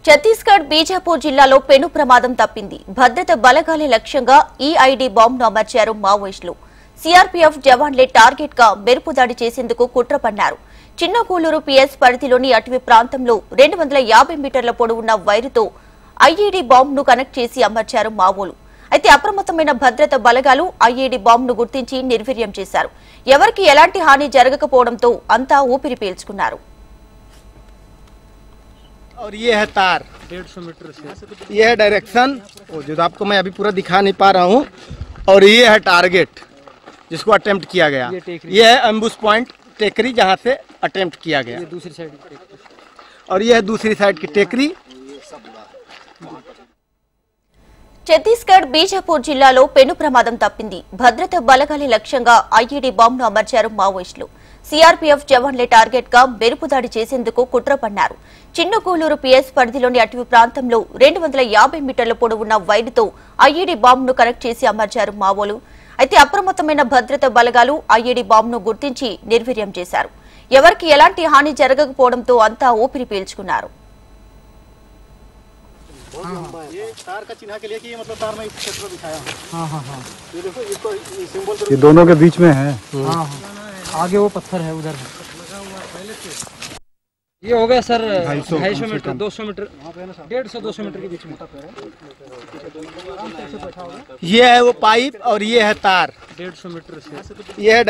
ఛత్తీస్గఢ్ బీజాపూర్ జిల్లాలో పెను ప్రమాదం తప్పింది. భద్రత బలగాలే లక్ష్యంగా ఈఐడీ బాంబును అమర్చారు మావోయిస్టులు. సీఆర్పీఎఫ్ జవాన్లే టార్గెట్ గా మెరుపు దాడి చేసేందుకు కుట్ర పన్నారు. చిన్నకూలూరు పీఎస్ పరిధిలోని అటవీ ప్రాంతంలో 250 మీటర్ల పొడవున్న వైరుతో ఐఈడీ బాంబును కనెక్ట్ చేసి అమర్చారు మావోలు. అయితే అప్రమత్తమైన భద్రత బలగాలు ఐఈడీ బాంబును గుర్తించి నిర్వీర్యం చేశారు. ఎవరికి ఎలాంటి హాని జరగకపోవడంతో అంతా ఊపిరి పీల్చుకున్నారు. और ये है तार 150 मीटर से, ये है डायरेक्शन जो आपको मैं अभी पूरा दिखा नहीं पा रहा हूँ। और ये है टारगेट जिसको अटेम्प्ट किया गया। ये है एम्बुश पॉइंट टेकरी जहाँ से अटेम्प्ट किया गया। ये दूसरी साइड और ये है दूसरी साइड की टेकरी। ఛత్తీస్గఢ్ బీజాపూర్ జిల్లాలో పెను ప్రమాదం తప్పింది. భద్రత బలగాలే లక్ష్యంగా ఐఈడీ బాంబును అమర్చారు మావోయిస్టులు. సీఆర్పీఎఫ్ జవాన్లే టార్గెట్ గా మెరుపు దాడి చేసేందుకు కుట్ర పన్నారు. చిన్నకూలూరు పీఎస్ పరిధిలోని అటవీ ప్రాంతంలో 250 మీటర్ల పొడవున్న వైరుతో ఐఈడీ బాంబును కనెక్ట్ చేసి అమర్చారు మావోలు. అయితే అప్రమత్తమైన భద్రత బలగాలు ఐఈడీ బాంబును గుర్తించి నిర్వీర్యం చేశారు. ఎవరికి ఎలాంటి హాని జరగకపోవడంతో అంతా ఊపిరి పీల్చుకున్నారు. ये तार का चिन्ह के लिए कि ये मतलब तार में इस क्षेत्र में दिखाया है। हाँ हाँ हाँ, ये देखो इसको सिंबल ये दोनों के बीच में है। हाँ हाँ, आगे वो पत्थर है उधर। ये हो गया सर 250 मीटर 200 मीटर 150-200 मीटर के बीच में। ये है वो पाइप और ये है तार 150 मीटर से। ये है